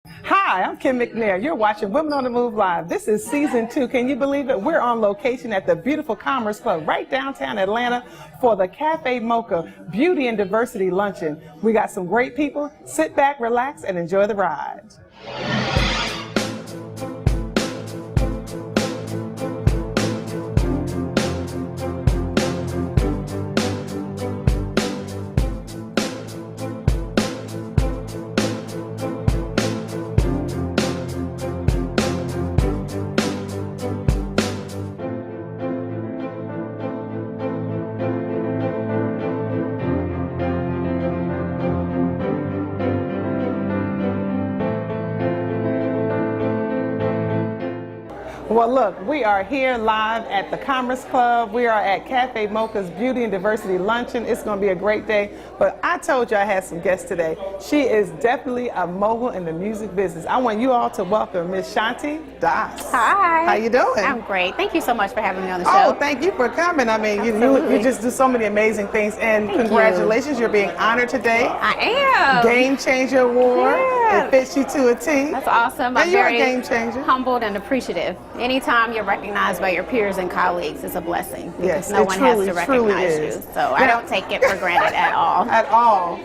Hi, I'm Kim McNair. You're watching Women on the Move Live. This is season 2. Can you believe it? We're on location at the beautiful Commerce Club right downtown Atlanta for the Cafe Mocha Beauty and Diversity Luncheon. We got some great people. Sit back, relax, and enjoy the ride. Well, look, we are here live at the Commerce Club. We are at Cafe Mocha's Beauty and Diversity Luncheon. It's going to be a great day. But I told you I had some guests today. She is definitely a mogul in the music business. I want you all to welcome Miss Shanti Doc. Hi. How you doing? I'm great. Thank you so much for having me on the show. Oh, thank you for coming. I mean, you just do so many amazing things. And congratulations, you're being honored today. I am. Game Changer Award. Yeah. It fits you to a T. That's awesome. And I'm you're very a game changer. humbled and appreciative. Anytime you're recognized by your peers and colleagues, it's a blessing because Yes, no it one truly, has to truly recognize is. you. So I don't take it for granted at all. At all.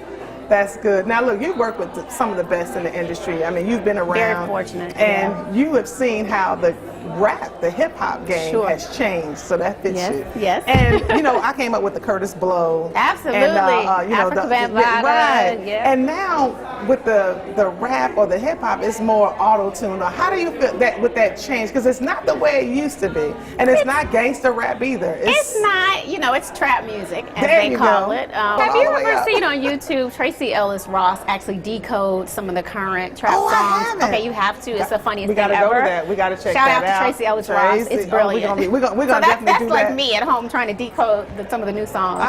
That's good. Now look, you work with some of the best in the industry. I mean, you've been around. Very fortunate. And you have seen how the rap, the hip hop game has changed. So that fits you. Yes. And you know, I came up with the Curtis Blow. Absolutely. And, Africa Bambaataa. Right. Yeah. And now with the rap or the hip hop, it's more auto-tune. How do you feel that with that change? Because it's not the way it used to be, and it's not gangster rap either. It's not, you know, it's trap music, as There they you call go. it. All Have you the way ever up. seen on YouTube Tracy Ellis Ross actually decode some of the current trap Oh, I songs? haven't. Okay, you have to. It's the funniest We thing gotta ever. go to that. We gotta check Shout that out to Tracy Ellis Ross. It's brilliant. We're gonna So definitely that's do like that. me at home trying to decode some of the new songs.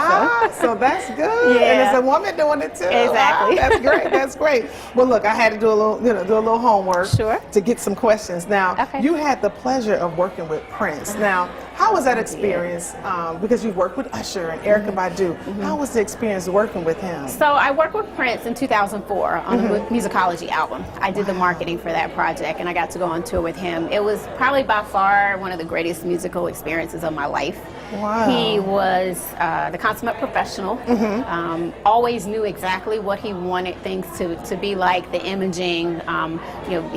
So that's good. Yeah. And it's a woman doing it too. Exactly. That's great. That's great. Well, look, I had to do a little, do a little homework. Sure. To get some questions. Now, Okay. you had the pleasure of working with Prince. Now, how was that experience? Because you worked with Usher and Erykah Badu. How was the experience working with him? So I worked with Prince in 2004 on the Musicology album. I did the marketing for that project, and I got to go on tour with him. It was probably by far one of the greatest musical experiences of my life. Wow. He was the consummate professional. Always knew exactly what he wanted things to be like, the imaging.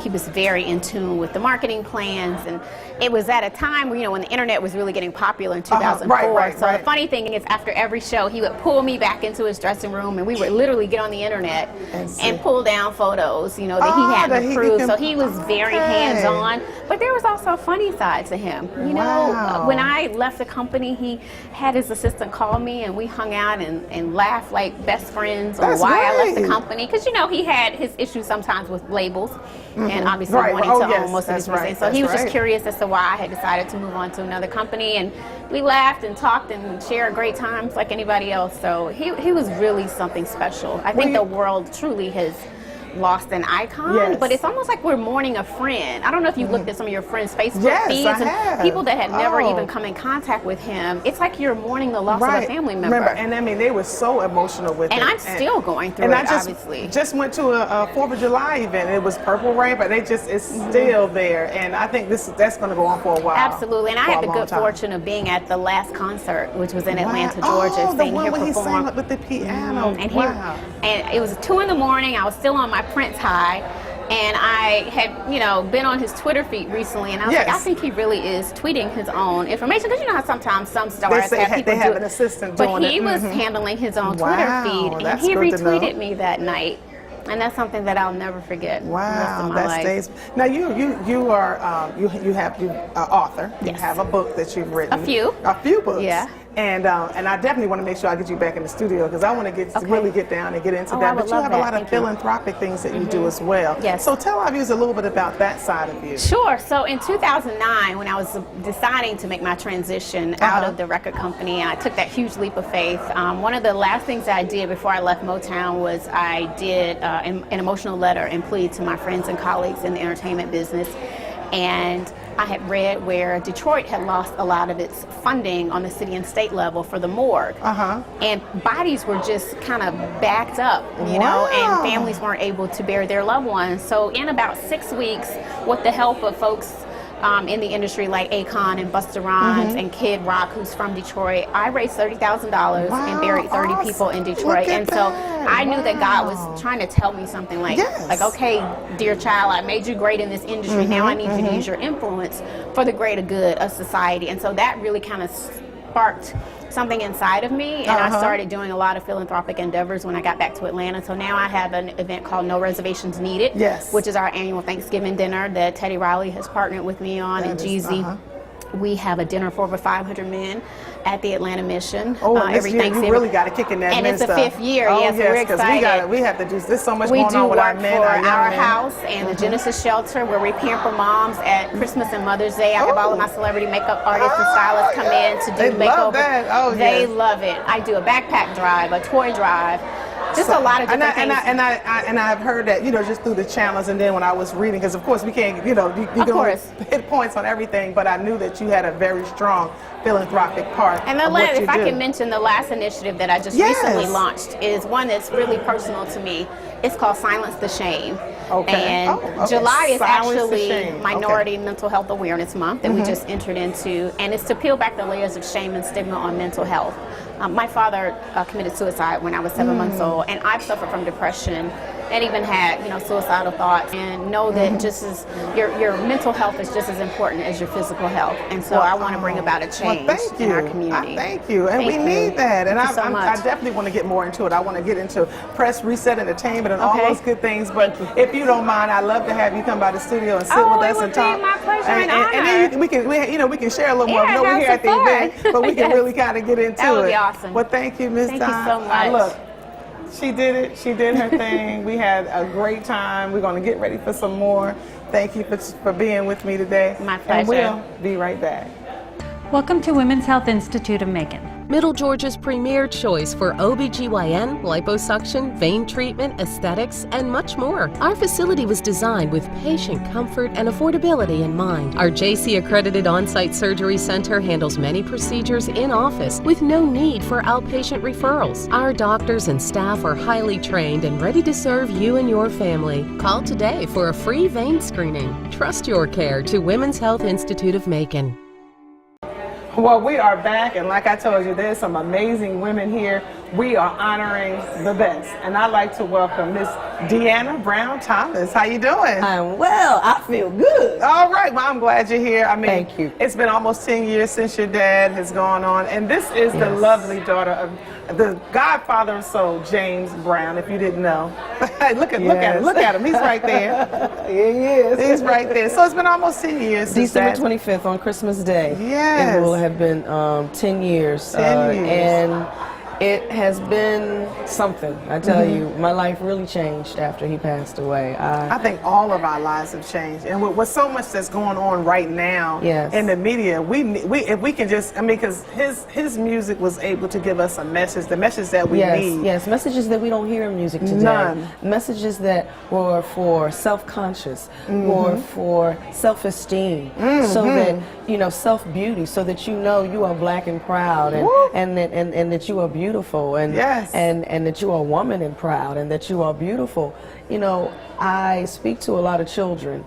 He was very in tune with the marketing plans, and it was at a time where, when the internet was really getting popular in 2004. Right. The funny thing is, after every show, he would pull me back into his dressing room, and we would literally get on the internet and pull down photos, that he hadn't approved. So he was very hands-on. But there was also a funny side to him. Wow. When I left the company, he had his assistant call me, and we hung out and laughed like best friends on why I left the company. Because, he had his issues sometimes with labels, and obviously wanting to own most of his business. So he was just curious as to why I had decided to move on to another company, and we laughed and talked and shared great times like anybody else. So he was really something special. I think the world truly has lost an icon, but it's almost like we're mourning a friend. I don't know if you looked at some of your friends' Facebook feeds and people that had never even come in contact with him. It's like you're mourning the loss of a family member. And I mean, they were so emotional with it. And I'm still going through it, obviously. Just went to a 4th of July event. It was Purple Rain, but it's still there. And I think that's going to go on for a while. Absolutely. And I had the good fortune of being at the last concert, which was in Atlanta, Georgia, seeing him perform. He sang with the piano. And it was 2 a.m. I was still on my Prince high, and I had been on his Twitter feed recently, and I was like, I think he really is tweeting his own information, because how sometimes some stars have an assistant doing it. But he was handling his own Twitter feed, and he retweeted me that night. And that's something that I'll never forget. Wow, the rest of my life. Stays. Now you are you have author. Yes. You have a book that you've written. A few books. Yeah. And I definitely want to make sure I get you back in the studio, because I want to really get down and get into that. But you have a lot of philanthropic things that you do as well. Yes. So tell our viewers a little bit about that side of you. Sure. So in 2009, when I was deciding to make my transition out of the record company, I took that huge leap of faith. One of the last things that I did before I left Motown was I did an emotional letter and plea to my friends and colleagues in the entertainment business. And I had read where Detroit had lost a lot of its funding on the city and state level for the morgue. And bodies were just kind of backed up, you know, and families weren't able to bury their loved ones. So in about 6 weeks, with the help of folks in the industry like Akon and Busta Rhymes and Kid Rock, who's from Detroit, I raised $30,000 and buried 30 people in Detroit. And so I knew that God was trying to tell me something like, okay, dear child, I made you great in this industry. Now I need you to use your influence for the greater good of society. And so that really kind of sparked something inside of me, and I started doing a lot of philanthropic endeavors when I got back to Atlanta. So now I have an event called No Reservations Needed, which is our annual Thanksgiving dinner that Teddy Riley has partnered with me on, and Jeezy. We have a dinner for over 500 men at the Atlanta Mission. Every Thanksgiving. You really got to kick in that and men it's stuff. the 5th year. Yes, we're excited. We have to do this. So much going on with our men. We do work for our house and the Genesis Shelter, where we pamper moms at Christmas and Mother's Day. I have all of my celebrity makeup artists and stylists come in to do makeover. They love it. I do a backpack drive, a toy drive. Just a lot of different things. And I've heard that, you know, just through the channels, and then when I was reading, because of course we can't, you know, you can hit points on everything, but I knew that you had a very strong philanthropic part. And if I can mention the last initiative that I just recently launched is one that's really personal to me. It's called Silence the Shame. And July is actually Minority Mental Health Awareness Month that we just entered into, and it's to peel back the layers of shame and stigma on mental health. My father committed suicide when I was 7 months old, and I've suffered from depression and even had, you know, suicidal thoughts. And know that just as your mental health is just as important as your physical health. And so I want to bring about a change in our community. Thank you, and we need that. And I definitely want to get more into it. I want to get into press, reset, entertainment, and all those good things. But if you don't mind, I'd love to have you come by the studio and sit with us and talk. My pleasure and honor. And then we can share a little more. I know we're here at the event, but we can really kind of get into it. That would be awesome. Well, thank you, Ms. Doc. Thank you so much. Look, she did it. She did her thing. We had a great time. We're going to get ready for some more. Thank you for being with me today. My pleasure. And we'll be right back. Welcome to Women's Health Institute of Macon. Middle Georgia's premier choice for OBGYN, liposuction, vein treatment, aesthetics, and much more. Our facility was designed with patient comfort and affordability in mind. Our JC-accredited on-site surgery center handles many procedures in office with no need for outpatient referrals. Our doctors and staff are highly trained and ready to serve you and your family. Call today for a free vein screening. Trust your care to Women's Health Institute of Macon. Well, we are back, and like I told you, there's some amazing women here. We are honoring the best, and I'd like to welcome Miss Deanna Brown Thomas. How you doing? I'm well. I feel good. All right. Well, I'm glad you're here. I mean, thank you. It's been almost 10 years since your dad has gone on, and this is the lovely daughter of the godfather of soul, James Brown, if you didn't know. Look at him. He's right there. Yeah, he is. He's right there. So it's been almost 10 years since December 25th on Christmas Day. Yes. It will have been 10 years. 10 years. And it has been something. I tell you, my life really changed after he passed away. I think all of our lives have changed, and with so much that's going on right now in the media, if we can just, I mean, because his music was able to give us a message, the message that we need. Yes, messages that we don't hear in music today. None. Messages that were for self-conscious, or for self-esteem, so that, you know, self-beauty, so that you know you are black and proud, and that you are beautiful, and that you are a woman and proud, and that you are beautiful. You know, I speak to a lot of children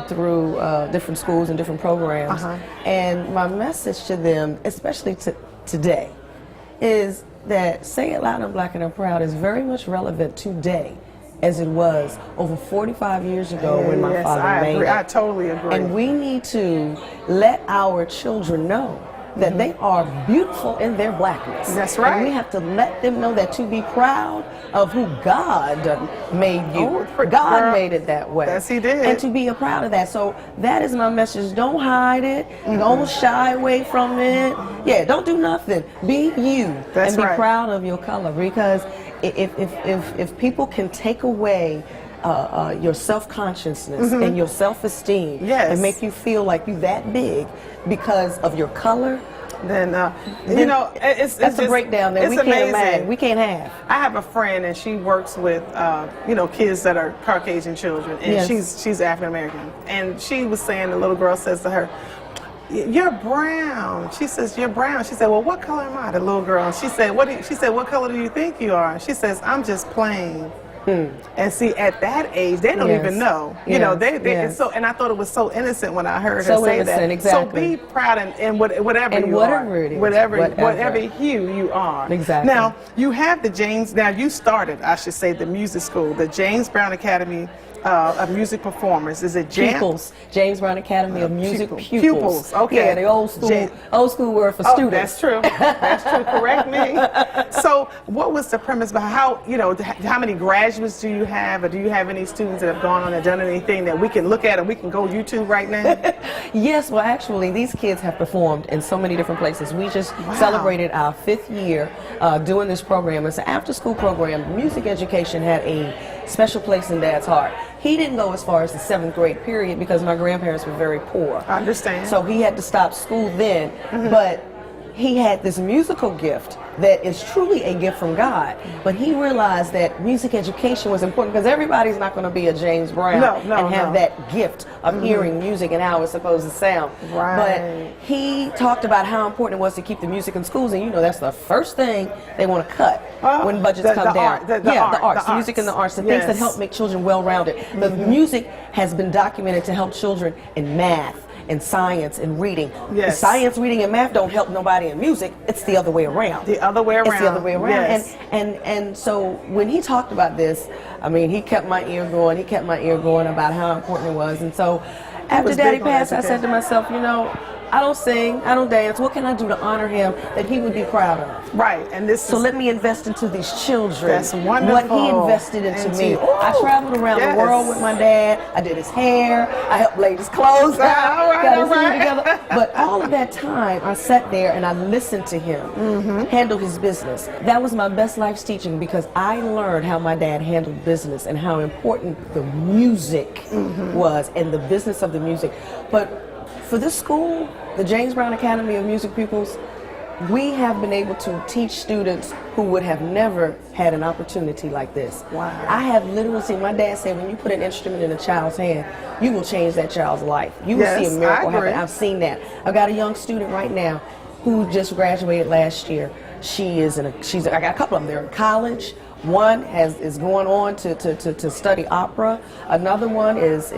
through different schools and different programs, and my message to them, especially today, is that say it loud and black and I'm proud is very much relevant today as it was over 45 years ago when my father made it. I totally agree. And we need to let our children know that they are beautiful in their blackness. That's right. And we have to let them know that to be proud of who God made you. God made it that way. Yes, he did. And to be proud of that. So that is my message. Don't hide it. Don't shy away from it. Yeah, don't do nothing. Be you. That's and be right. proud of your color. Because if people can take away your self-consciousness and your self-esteem and make you feel like you're that big because of your color, then you know, that's just a breakdown that it's we can't amazing. imagine. We can't have. I have a friend, and she works with you know, kids that are Caucasian children, and she's African American, and she was saying, the little girl says to her, "You're brown." She says, "You're brown." She said, "Well, what color am I?" The little girl. And she said, she said, "What color do you think you are?" And she says, "I'm just plain." And see, at that age, they don't even know. You know, they it's so. And I thought it was so innocent when I heard her say that. Exactly. So be proud in whatever and you whatever are, it is, whatever hue you are. Exactly. Now you have the James. Now you started, I should say, the music school, the James Brown Academy of Music Performers. Is it pupils? James Brown Academy of Music pupils. Okay. Yeah, the old school word for students. That's true. That's true. Correct me. So, what was the premise behind how, you know, how many graduates do you have, or do you have any students that have gone on and done anything that we can look at, and we can go YouTube right now? Yes. Well, actually, these kids have performed in so many different places. We just celebrated our 5th year doing this program. It's an after-school program. Music education had a special place in Dad's heart. He didn't go as far as the 7th grade period because my grandparents were very poor. I understand. So he had to stop school then, but he had this musical gift that is truly a gift from God. But he realized that music education was important because everybody's not going to be a James Brown and have that gift of hearing music and how it's supposed to sound. Right. But he talked about how important it was to keep the music in schools, and you know that's the first thing they want to cut when budgets come down. The arts, the music and the arts, the things that help make children well-rounded. The music has been documented to help children in math, in science, and reading. Yes. Science, reading, and math don't help nobody in music. It's the other way around. The other way around. It's the other way around. Yes. And so when he talked about this, I mean, he kept my ear going. He kept my ear going about how important it was. And so after Daddy passed, I said to myself, you know, I don't sing, I don't dance. What can I do to honor him that he would be proud of? Right, and this. So let me invest into these children. That's wonderful. What he invested into me. I traveled around the world with my dad. I did his hair. I helped lay his clothes out. Got his hair together. But all of that time, I sat there and I listened to him handle his business. That was my best life's teaching because I learned how my dad handled business and how important the music was and the business of the music. But for this school, the James Brown Academy of Music Pupils, we have been able to teach students who would have never had an opportunity like this. Wow. I have literally seen, my dad said, when you put an instrument in a child's hand, you will change that child's life. You will see a miracle happen. I've seen that. I've got a young student right now who just graduated last year. I got a couple of them. They're in college. One is going on to study opera. Another one is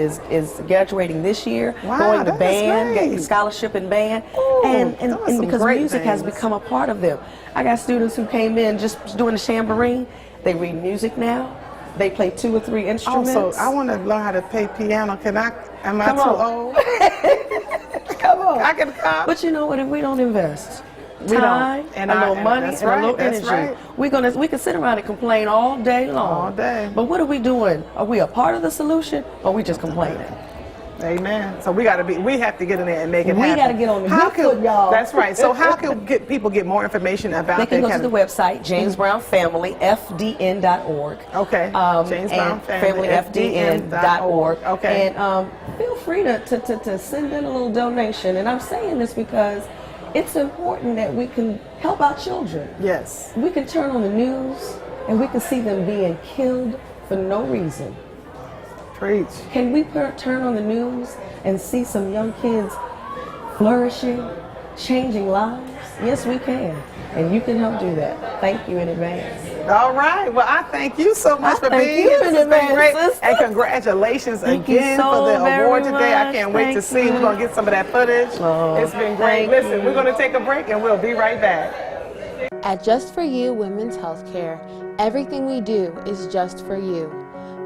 graduating this year, going to band, getting a scholarship in band, and because music has become a part of them. I got students who came in just doing the tambourine. They read music now. They play 2 or 3 instruments. Also, I want to learn how to play piano. Am I too old? Come on. I can come. But you know what? If we don't invest time and a little money and a little energy, we can sit around and complain all day long. All day. But what are we doing? Are we a part of the solution, or are we just complaining? Amen. So we have to get in there and make it happen. We got to get on the good foot, y'all. That's right. So how can people get more information about They can go to the website, jamesbrownfamilyfdn.org. Okay. jamesbrownfamilyfdn.org. Okay. And feel free to send in a little donation. And I'm saying this because it's important that we can help our children. Yes. We can turn on the news and we can see them being killed for no reason. Preach. Can we turn on the news and see some young kids flourishing, changing lives? Yes, we can. And you can help do that. Thank you in advance. All right. Well, I thank you so much for being here. This has been great. And congratulations again for the award today. I can't wait to see. We're going to get some of that footage. It's been great. Listen, we're going to take a break and we'll be right back. At Just For You Women's Healthcare, everything we do is just for you.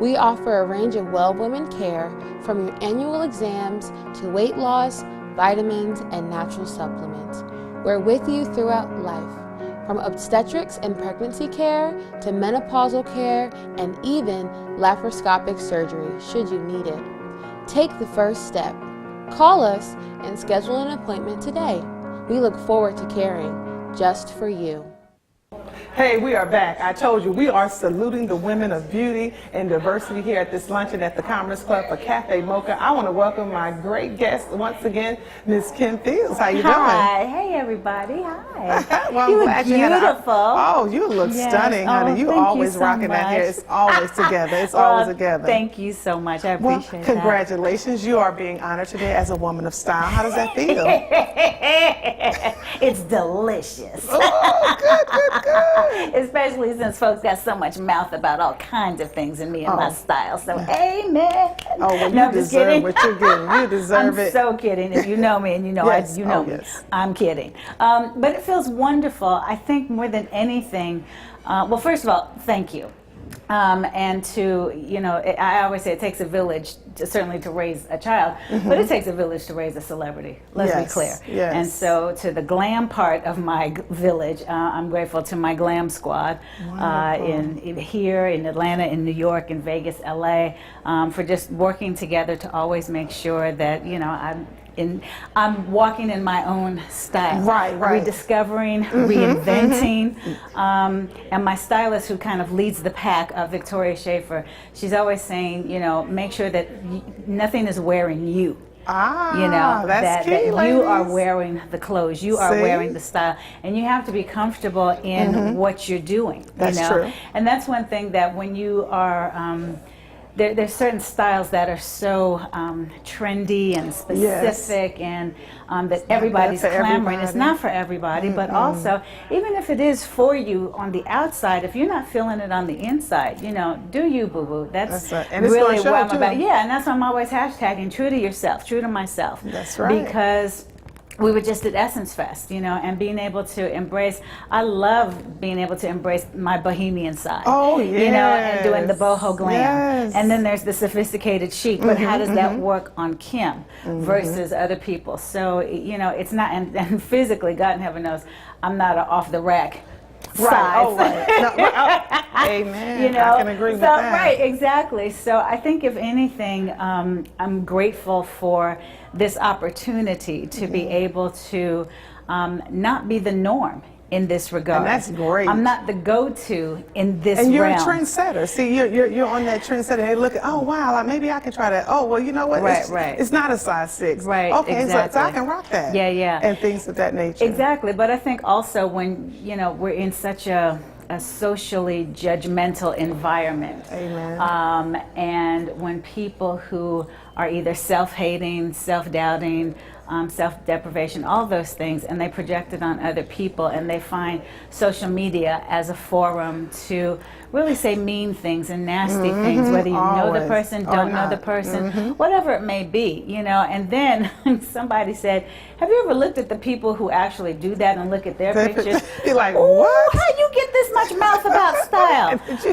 We offer a range of well women care, from your annual exams to weight loss, vitamins, and natural supplements. We're with you throughout life, from obstetrics and pregnancy care to menopausal care and even laparoscopic surgery should you need it. Take the first step. Call us and schedule an appointment today. We look forward to caring just for you. Hey, we are back. I told you, we are saluting the women of beauty and diversity here at this luncheon at the Commerce Club for Cafe Mocha. I want to welcome my great guest once again, Miss Kim Fields. How you doing? Hi. Hey, everybody. Hi. Well, you I'm look glad beautiful. Oh, you look stunning, honey. You thank always so rocking that hair. much. It's always together. It's always together. Thank you so much. I Well, appreciate congratulations. You are being honored today as a woman of style. How does that feel? that. It's delicious. Oh, good. Especially since folks got so much mouth about all kinds of things in me and my style. So, amen. Oh, well, No, you I'm just deserve kidding. what you're getting. You deserve I'm it. so kidding. If you know me and you know, Yes. you know Oh, me. yes. I'm kidding. But it feels wonderful. I think more than anything, well, first of all, thank you. And to, you know, I always say it takes a village certainly to raise a child, but it takes a village to raise a celebrity. Let's be clear. Yes. And so to the glam part of my village, I'm grateful to my glam squad in here in Atlanta, in New York, in Vegas, LA, for just working together to always make sure that, you know, I'm walking in my own style, Right. rediscovering, reinventing, and my stylist, who kind of leads the pack, Victoria Schaefer, she's always saying, you know, make sure that nothing is wearing you. You know, that's that key, you are ladies. wearing the clothes, you are See? wearing the style, and you have to be comfortable in what you're doing. That's you know? true. And that's one thing that when you are there's certain styles that are so trendy and specific, and that everybody's for clamoring. It's everybody. not for everybody, but also, even if it is for you on the outside, if you're not feeling it on the inside, you know, do you, boo-boo. That's right. And it's really gonna show, what I'm too. about. Yeah, and that's why I'm always hashtagging true to yourself, true to myself. That's right. Because we were just at Essence Fest, you know, and being able to embrace, I love being able to embrace my bohemian side. Oh, You know, and doing the yes. boho glam. Yes. And then there's the sophisticated chic, but how does that work on Kim versus other people? So, you know, it's not, and physically, God in heaven knows, I'm not an off the rack Right. size. Oh, right. No, amen. You know, I can agree with so, that. Right, exactly. So I think if anything, I'm grateful for this opportunity to be able to not be the norm in this regard. And that's great. I'm not the go-to in this And you're realm. a trendsetter. See, you're on that trendsetter. They look at, oh wow, like, maybe I can try that. Oh well, you know what? Right, it's, right. It's not a size 6. Right, Okay, exactly. so I can rock that. Yeah, yeah. And things of that nature. Exactly, but I think also when, you know, we're in such a socially judgmental environment. Amen. And when people who are either self-hating, self-doubting, self-deprivation, all those things, and they project it on other people, and they find social media as a forum to really say mean things and nasty things, whether you know the Always. person, Or don't know not. the person, whatever it may be, you know. And then somebody said, have you ever looked at the people who actually do that and look at their pictures? You're like, Ooh, what? how you get this much mouth about style?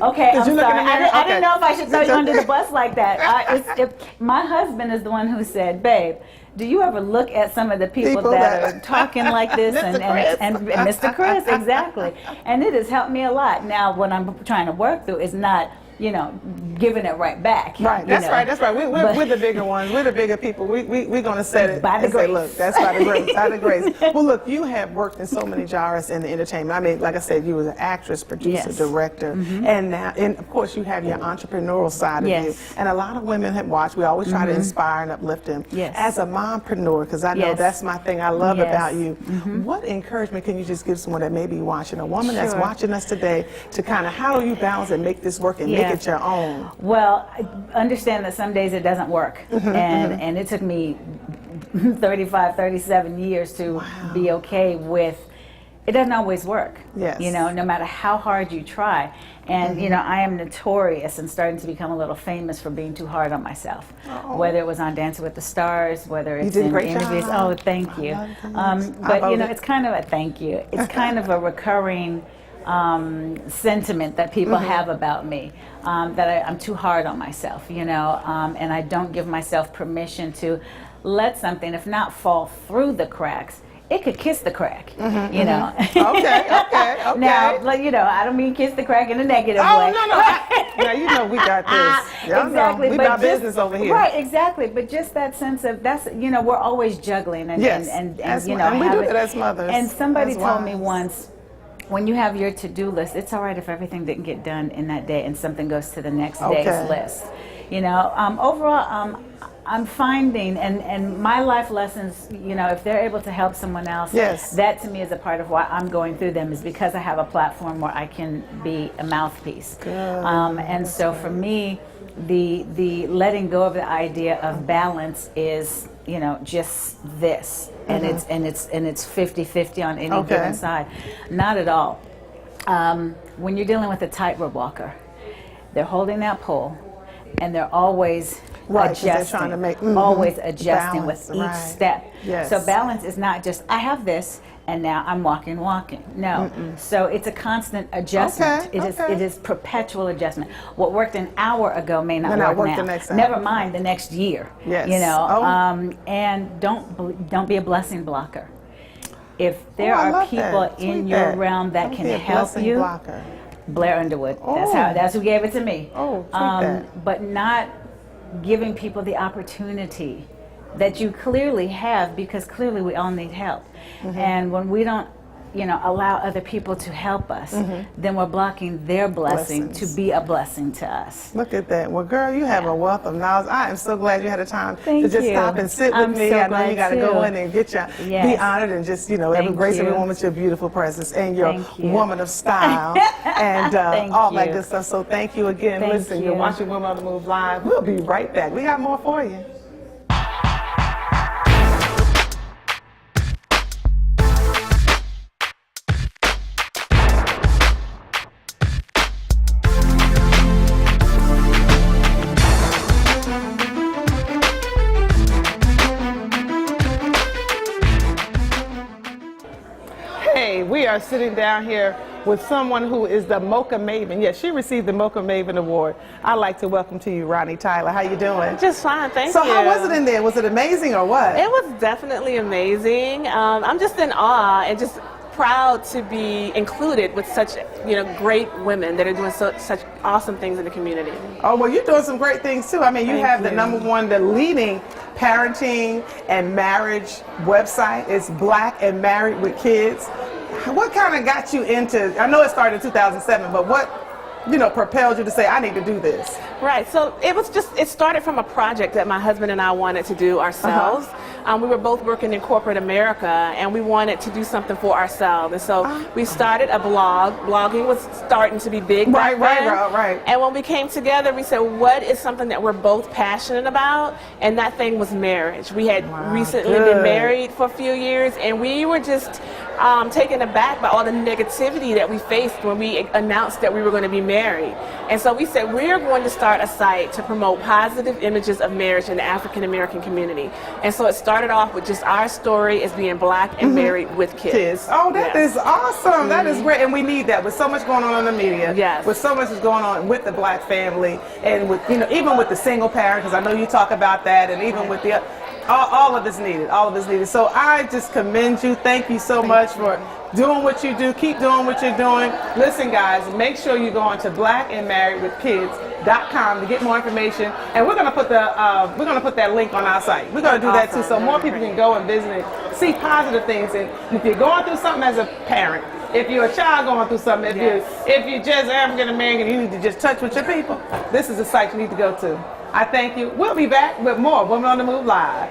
Okay, did I'm you look in sorry. the mirror? I didn't know if I should throw It's you under okay. the bus like that. My husband is the one who said, babe, do you ever look at some of the people that are talking like this and Mr. Chris, exactly. And it has helped me a lot. Now, what I'm trying to work through is not, you know, giving it right back. Right, that's you know. right, that's right. We're the bigger ones. We're the bigger people. We're going to set it By the and say, grace. look, that's by the grace, by the grace. Well, look, you have worked in so many genres in the entertainment. I mean, like I said, you was an actress, producer, Yes. director, and now, and of course, you have your entrepreneurial side of Yes. you. And a lot of women have watched. We always try to inspire and uplift them. Yes. As a mompreneur, because I know Yes. that's my thing I love Yes. about you. What encouragement can you just give someone that may be watching, a woman that's Sure. watching us today, to kind of how do you balance and make this work and Yeah. make it your own? Well, I understand that some days it doesn't work. And it took me 35, 37 years to be okay with, it doesn't always work. Yes. You know, no matter how hard you try. And, you know, I am notorious and starting to become a little famous for being too hard on myself. Whether it was on Dancing with the Stars, whether it's did a in great interviews. job. Oh, thank you. I love it. But, I you know, voted. it's kind of a thank you. It's kind of a recurring sentiment that people have about me, that I'm too hard on myself, you know, and I don't give myself permission to let something, if not fall through the cracks, it could kiss the crack, you know. Okay. Now, like, you know, I don't mean kiss the crack in a negative Oh, way. no. Now, you know we got this. Y'all Exactly. know we but got just- business over here. Right, exactly. But just that sense of, that's, you know, we're always juggling and, Yes. and As you mo- know, and we do having- that as mothers, And somebody as told me wives. once, when you have your to-do list, it's all right if everything didn't get done in that day and something goes to the next day's list. You know, overall, I'm finding, and my life lessons, you know, if they're able to help someone else, that to me is a part of why I'm going through them, is because I have a platform where I can be a mouthpiece. And so for me, the letting go of the idea of balance is, you know, just this, and it's 50-50 on any given side. Not at all. When you're dealing with a tightrope walker, they're holding that pole, and they're always adjusting, trying to make, always adjusting balance, with each step. So balance is not just I have this and now I'm walking. No. So it's a constant adjustment. It is perpetual adjustment. What worked an hour ago may not work now. The next hour. Never mind the next year. You know. And don't be a blessing blocker. If there are people in your realm that can help you, Blair Underwood. That's who gave it to me. But not giving people the opportunity that you clearly have, because clearly we all need help. And when we don't, you know, allow other people to help us, then we're blocking their blessing to be a blessing to us. Look at that. Well, girl, you have a wealth of knowledge. I am so glad you had the time to just stop and sit with me. I know you got to go in and get your, be honored and just, you know, grace everyone with your beautiful presence and your woman of style and all that good stuff. So thank you again. Listen, you're watching Women on the Move Live. We'll be right back. We got more for you. We are sitting down here with someone who is the Mocha Maven. Yes, she received the Mocha Maven Award. I'd like to welcome to you, Ronnie Tyler. How you doing? Just fine, thank you. So how was it in there? Was it amazing or what? It was definitely amazing. I'm just in awe and just proud to be included with such, you know, great women that are doing such awesome things in the community. Oh, well, you're doing some great things too. I mean, you have the #1, the leading parenting and marriage website. It's Black and Married with Kids. What kind of got you into, I know it started in 2007, but what, you know, propelled you to say, I need to do this? Right, so it started from a project that my husband and I wanted to do ourselves. We were both working in corporate America, and we wanted to do something for ourselves. And so we started a blog. Blogging was starting to be big back then. Right. And when we came together, we said, what is something that we're both passionate about? And that thing was marriage. We had recently been married for a few years, and we were just taken aback by all the negativity that we faced when we announced that we were going to be married. And so we said, we're going to start a site to promote positive images of marriage in the African American community. And so it started off with just our story as being Black and married with kids. Oh, that is awesome. That is great. And we need that with so much going on in the media. Yes. With so much is going on with the Black family and with, you know, even with the single parent, because I know you talk about that, and even with the all of this needed. All of this needed. So I just commend you. Thank you so much for doing what you do. Keep doing what you're doing. Listen, guys, make sure you go on to blackandmarriedwithkids.com to get more information. And we're gonna put that link on our site. We're gonna do that too, so more people can go and visit it, see positive things. And if you're going through something as a parent, if you're a child going through something, if you're just African American, you need to just touch with your people, this is the site you need to go to. I thank you. We'll be back with more Women on the Move Live.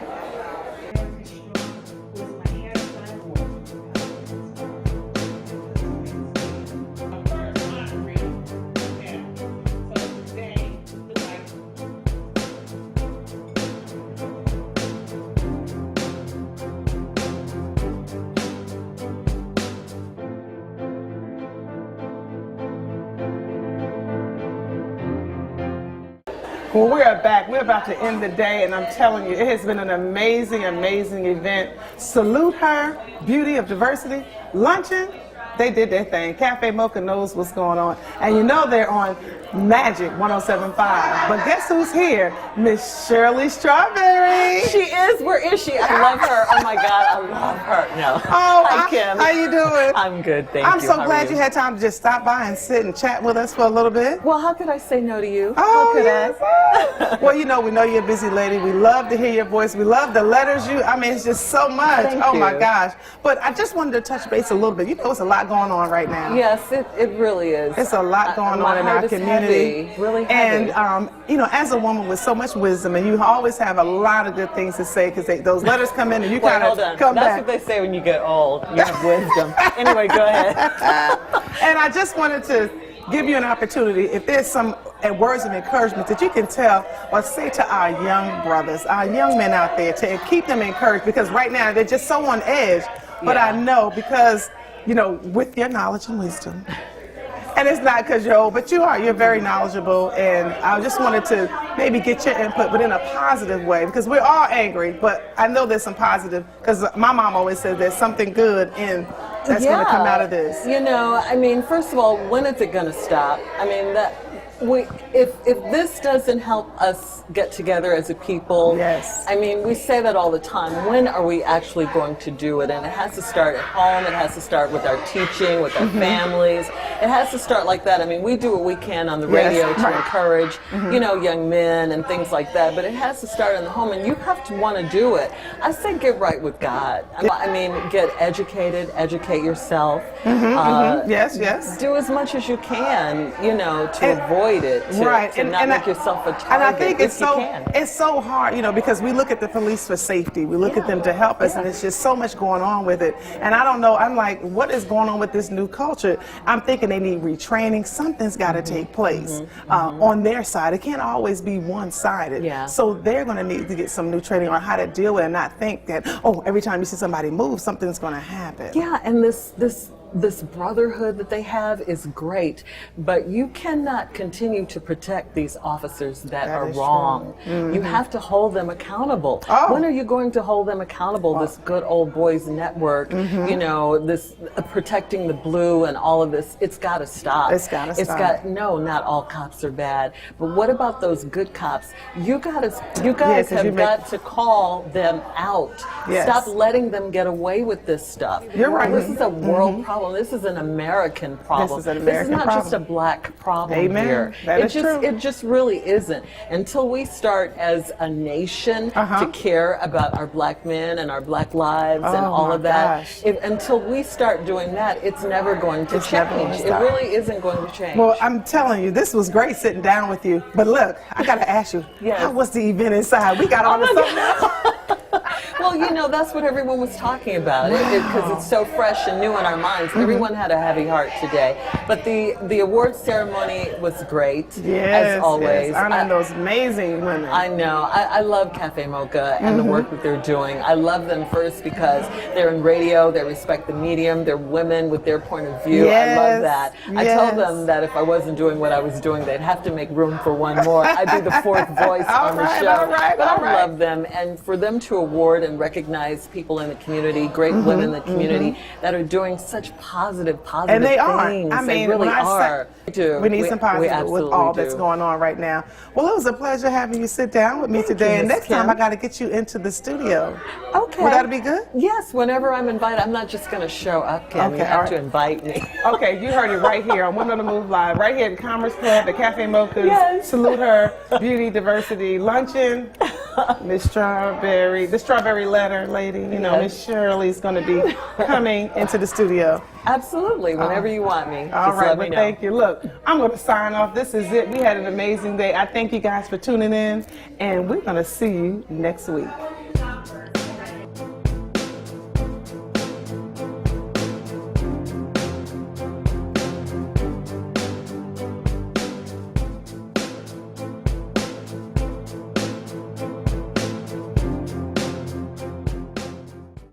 Well, we are back. We're about to end the day, and I'm telling you, it has been an amazing, amazing event. Salute her, Beauty of Diversity. Luncheon, they did their thing. Cafe Mocha knows what's going on. And you know they're on Magic 107.5. But guess who's here? Miss Shirley Strawberry. She is. Where is she? I love her. Oh my God, I love her. No. Oh, Hi, Kim. How you doing? I'm good, thank you. I'm so How are glad you had time to just stop by and sit and chat with us for a little bit. Well, how could I say no to you? Oh, how could yes. Well, we know you're a busy lady. We love to hear your voice. We love the letters it's just so much. Thank my you. gosh. But I just wanted to touch base a little bit. It's a lot going on right now. Yes, it really is. It's a lot going on in our community. Heavy, really heavy. And, as a woman with so much wisdom, and you always have a lot of good things to say because those letters come in and you kind of come That's back. what they say when you get old. You have wisdom. Anyway, go ahead. And I just wanted to give you an opportunity, if there's some words of encouragement that you can tell or say to our young brothers, our young men out there, to keep them encouraged, because right now they're just so on edge. But I know because, with your knowledge and wisdom, and it's not because you're old, but you're very knowledgeable, and I just wanted to maybe get your input, but in a positive way, because we're all angry, but I know there's some positive, because my mom always said there's something good that's going to come out of this. First of all, when is it going to stop? If this doesn't help us get together as a people, yes. We say that all the time. When are we actually going to do it? And it has to start at home. It has to start with our teaching, with our families. It has to start like that. We do what we can on the radio to encourage, young men and things like that. But it has to start in the home, and you have to want to do it. I say get right with God. Get educated, educate yourself. Yes. Do as much as you can, to avoid it, to not make yourself a target. And I think it's so hard, because we look at the police for safety. We look at them to help us, and it's just so much going on with it. And I don't know, I'm like, what is going on with this new culture? I'm thinking they need retraining. Something's got to take place on their side. It can't always be one-sided. Yeah. So they're going to need to get some new training on how to deal with it and not think that, every time you see somebody move, something's going to happen. Yeah, and this brotherhood that they have is great, but you cannot continue to protect these officers that are wrong. You have to hold them accountable. When are you going to hold them accountable? This good old boys network, this protecting the blue and all of this, it's got to stop. It's got to stop. No, not all cops are bad, but what about those good cops? You guys have got to call them out. Yes. Stop letting them get away with this stuff. You're right. This is a world problem. This is an American problem. This is not just a black problem here. That is true. It just really isn't. Until we start as a nation to care about our black men and our black lives and all of that, until we start doing that, it's never going to change. It really isn't going to change. Well, I'm telling you, this was great sitting down with you. But look, I got to ask you, how was the event inside? We got on to something else. Well, that's what everyone was talking about, because it's so fresh and new in our minds. Everyone had a heavy heart today. But the award ceremony was great, as always. Yes. Honoring those amazing women. I know. I love Cafe Mocha and the work that they're doing. I love them first because they're in radio, they respect the medium, they're women with their point of view. I love that. I told them that if I wasn't doing what I was doing, they'd have to make room for one more. I'd be the fourth voice on the show. But I love them, and for them to award and recognize people in the community, great women in the community that are doing such positive and they things. Are. They really are. We need some positive with all that's going on right now. Well, it was a pleasure having you sit down with me today. And next time I got to get you into the studio. Okay. Would that be good? Yes, whenever I'm invited. I'm not just going to show up, Kim. You have to invite me. Okay, you heard it right here on Women on the Move Live, right here at the Commerce Club, the Cafe Mochas. Salute her, Beauty, Diversity, Luncheon. Miss Strawberry, the Strawberry Letter lady, Miss Shirley's going to be coming into the studio. Absolutely, whenever you want me. All right, well, thank you. Look, I'm going to sign off. This is it. We had an amazing day. I thank you guys for tuning in, and we're going to see you next week.